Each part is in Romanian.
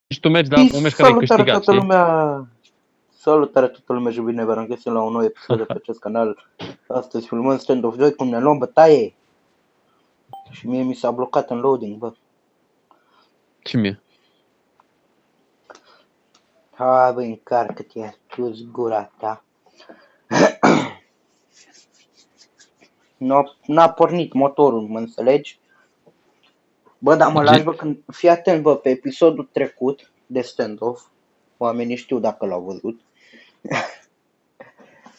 Și tu mergi la un meci care ai câștigat, toată lumea! Salutare toată lumea și bine v-am găsit la un nou episod de pe acest canal. Astăzi filmăm Standoff 2 cum ne luăm bătaie. Și mie mi s-a blocat în loading, bă. Și mie. Hai bă, încarcă-te, tu-ți gura ta. N-a pornit motorul, mă înțelegi? Bă, dar mă lași, bă, când... Fii atent, bă, pe episodul trecut de Standoff. Oamenii știu dacă l-au văzut.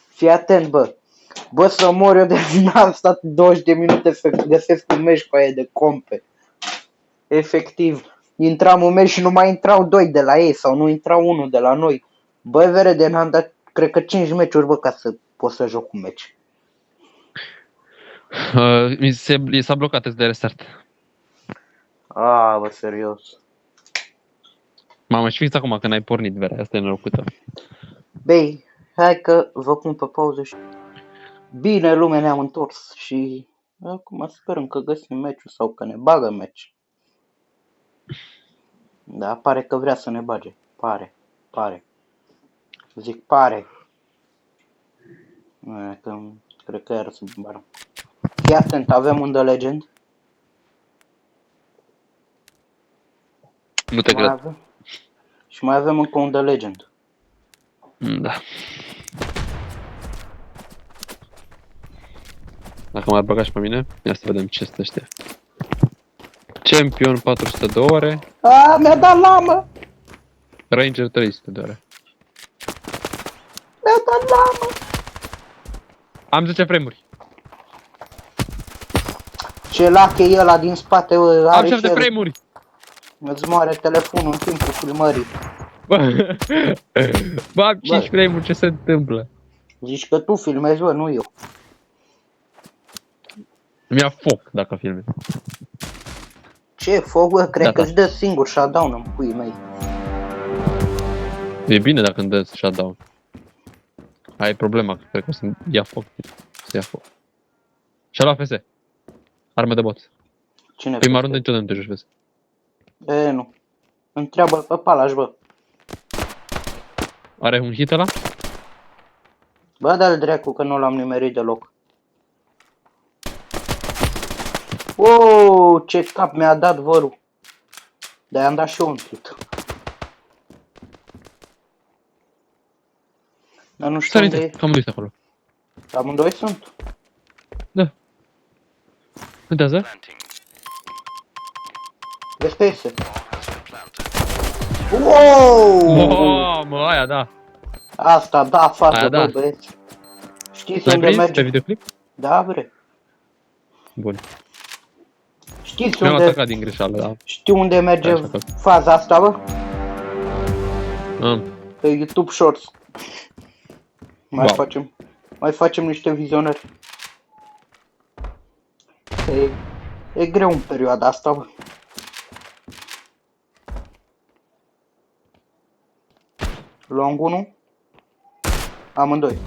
Fii atent, bă. Bă, să mor eu de n-am stat 20 de minute să găsesc un meci cu aia de compe. Efectiv. Intram un meci și nu mai intrau doi de la ei sau nu intrau unul de la noi. Bă, verede, n-am dat, cred că 5 meciuri, bă, ca să pot să joc un meci. Mi s-a blocat de restart. Bă, serios. Mamă, și fix acum când ai pornit, Vera, asta e norocul. Băi, hai că vă pun pe pauză și... Bine, lume, ne-am întors și... Acum sperăm că găsim meciul sau că ne bagă meci. Da, pare că vrea să ne bage. Pare. Zic pare. Că cred că iar să bară. Fii atent, avem un The Legend. Nu te cred. Și mai avem încă un The Legend. Da. Dacă m-ar băga și pe mine, ia să vedem ce este ăștia. Champion 400 de ore. Mi-a dat lamă! Ranger 300 de ore. Mi-a dat lamă! Am 10 frame-uri. Ce lac e ăla din spate, are am 7 frame-uri. Îți moare telefonul în timpul filmării. Bă, am 5 frame-uri, ce se întâmplă? Zici că tu filmezi, bă, nu eu. Mi-a foc dacă filmez. Ce foc, bă? Cred că îți dă singur shutdown în puii mei. E bine dacă îmi dă shutdown. Ai problema, că cred că o să ia foc. Să ia foc. Și-a luat FS. Armă de bot. Cine? Prima rundă niciodată nu te joci FS. Nu. Întreabă-l pe Palaș, bă. Are un hit ăla? Bă, dă-l dracu că nu l-am nimerit deloc. Wow, ce cap mi-a dat vărul. De-aia am dat și eu un hit. Dar nu știu unde e. Cam lui acolo. Amândoi sunt? Da.Ântează? Vezi pe ese. Wow! Mamă, aia da. Asta, da, față, aia, bă, da. băieți. Știți L-ai unde prins merge? pe videoclip? Da, bre. Bun. Știți Mi-am unde... atacat din greșeală, da. Știi unde merge Așa, faza asta, bă? Am. Pe YouTube Shorts. Wow. Mai facem niște vizionări. E greu în perioada asta, bă. Long 1. Amândoi.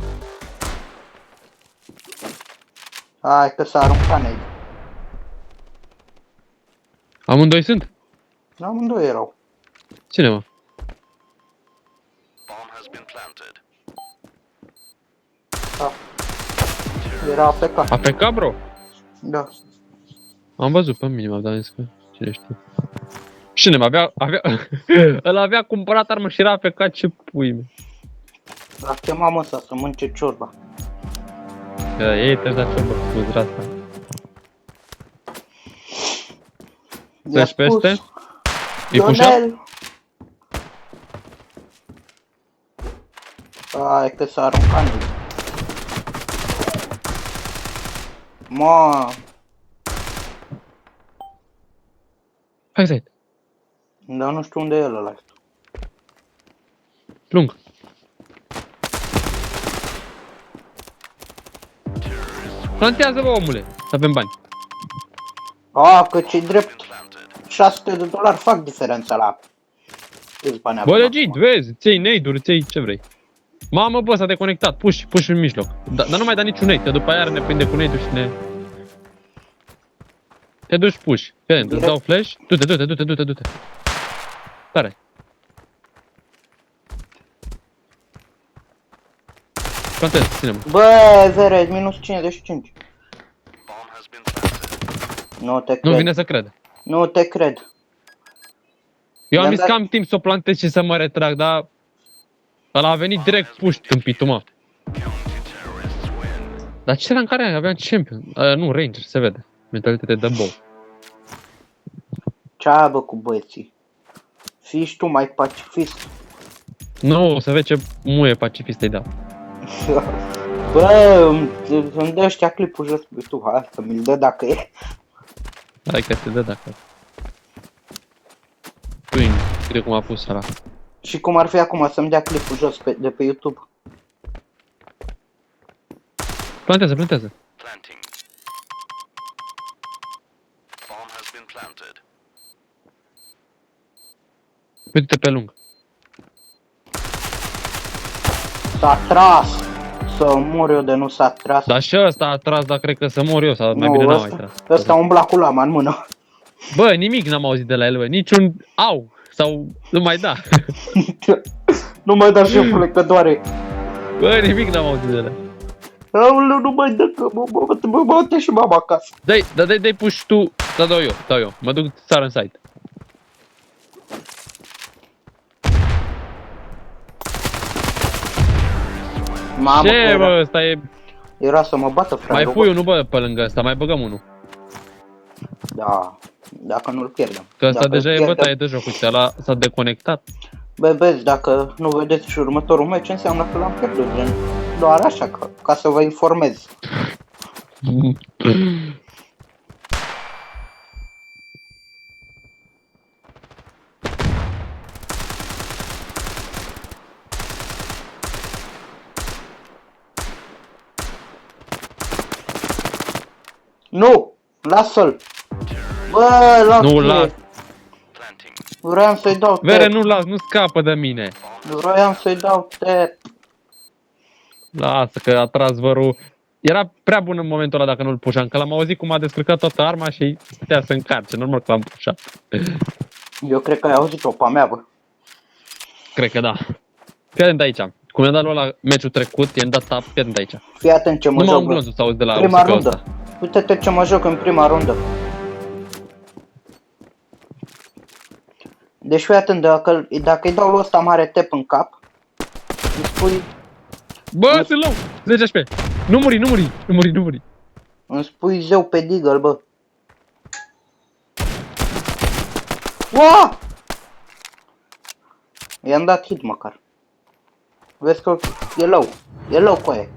Hai că s-a aruncat nade. Amândoi sunt? Amândoi erau. Cine, mă? Da. Era APK. APK, bro? Da. Am văzut pe minim, dar zis că cine știe. Cine mă avea... Îl avea cumpărat armă și era APK, ce pui mea. L-a chemat măsa să mănânce ciorba. Ei te-aș da ciorbă cu uzra asta. Treci peste? E pușat? Hai că s-a aruncat nade. Mă. Hai să-i. Dar nu știu unde e el ăla. Lung. Plantează, bă, omule, să avem bani. Că ce drept. $600 fac diferența la câți bani avem. Bă, legit, vezi, ți-ai nade-uri, ți-ai ce vrei. Mamă, bă, s-a deconectat, puși în mijloc. Dar nu mai da niciun nade, că după aia ne prinde cu nade-ul și ne... Te duci puși. Fii atent, îți dau flash. Du-te. Tare. Plantez, ține-mă. Bă, Vere, minus 55. Nu te Nu cred. vine să cred. Nu te cred. Eu am Mi-am zis dat- că am timp să o plantez și să mă retrag, dar ăla a venit direct push tâmpitul, mă. Dar ce era în care aveam champion? Nu, Ranger, se vede. Mentalitate de bow. Ce ai, bă, cu băieții? Fii și tu mai pacifist. Nu, o să vezi ce muie pacifist îi dau. Bă, îmi dă ăștia clipul jos pe tu, hai să mi-l dă dacă e. Hai că te dă dacă. Ui, uite cum a pus ăla. Și cum ar fi acum să-mi dea clipul jos de pe YouTube? Plantează, plantează. Planting. Bomb has been planted. Uite-te pe lung. S-a tras! Să mor eu de nu s-a tras. Dar și ăsta a tras, dar cred că să mor eu, sau mai Nu, bine n-am mai tras. ăsta umbla cu lama în mână. Bă, nimic n-am auzit de la el, bă. Niciun au, sau nu mai da. Nu mai da șefule că doare. Bă, nimic n-am auzit de la el. Aoleu, nu mai dă că mă bate și mama acasă. Dai puși tu, să dau eu. Mă duc țară în site. Mamă, Ce, bă, ăsta e... era să mă bată, frate. Mai pui unul, bă, pe lângă ăsta, mai băgăm unul. Da, dacă nu-l pierdem. Că ăsta Dacă deja îl e pierdem- bătaie de joc, uite, ăla s-a deconectat. Bă, vezi, dacă nu vedeți și următorul meci, înseamnă că l-am pierdut, gen. Doar așa, ca să vă informez. Nu! Lasă-l! Bă, lasă-l! Nu, las. Planting. Vreau să-i dau Vere, tap. nu las, nu scapă de mine. Vreau să-i dau tap. Lasă că a tras vărul. Era prea bun în momentul ăla dacă nu-l pușam, că l-am auzit cum a descărcat toată arma și putea să încarce, normal că l-am pușat. Eu cred că ai auzit-o pe-a mea, bă. Cred că da. Fii atent aici. Cum i-am dat lui la meciul trecut, i-am dat tap, fii atent aici. Fii atent ce mă Numai un joc, bă. glonț să auzi de la Prima USP-ul rundă. ăsta. Uite-te ce mă joc în prima rundă. Deci fii atent, dacă îi dau lui ăsta mare tap în cap, îmi spui, Bă, sunt low! 10 HP! Nu muri! îmi spui zeu pe Deagle, bă. Ua! I-am dat hit măcar. Vezi că e low cu aia.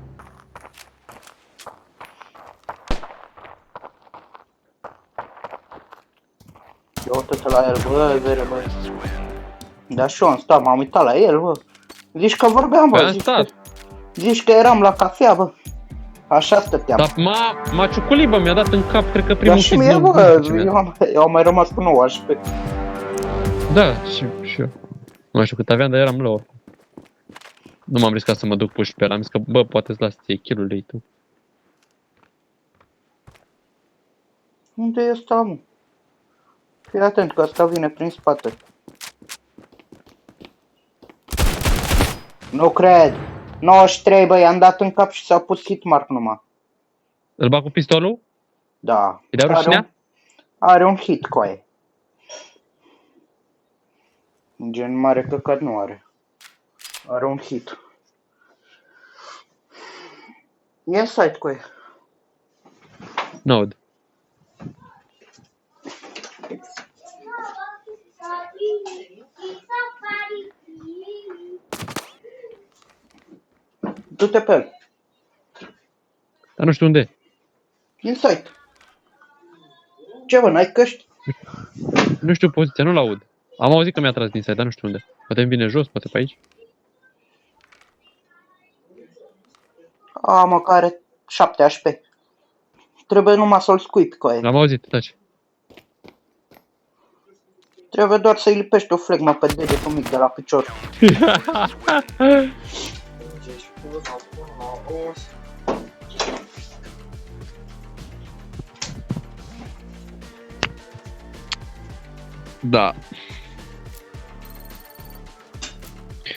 Ia uite-te la el, bă, vere, bă. Da, și eu am stat, m-am uitat la el, bă. Zici că vorbeam, bă, Păi am stat. zici că eram la cafea, bă. Așa stăteam. Dar m-a ciuculit, bă, mi-a dat în cap, cred că Dar primul și hit. mie, nu bă, știu ce mi-a dat. eu am mai rămas cu 9 HP. Da, și eu. Nu mai știu cât aveam, dar eram low. Nu m-am riscat să mă duc push pe el, am zis că, bă, poate-ți las ție kill-ul lui tu. Unde e ăsta, mă? Fii atent că ăsta vine prin spate. Nu cred. 93, bă, i-am dat în cap și s-a pus hitmark numai. Îl bag cu pistolul? Da. Îi dau rușinea? Are un hit cu aia. Gen mare căcat nu are. Are un hit. E site cu aia. N-aud. Du-te pe el. Dar nu știu unde e. În site. Ce bă, n-ai căști? Nu știu poziția, nu-l aud. Am auzit că mi-a tras din site, dar nu știu unde. Poate îmi vine jos, poate pe aici. A, măcar are 7 HP. Trebuie numai să-l scuipi cu aia. L-am auzit, taci. Trebuie doar să-i lipești o flegmă pe degetul mic de la picior. Da.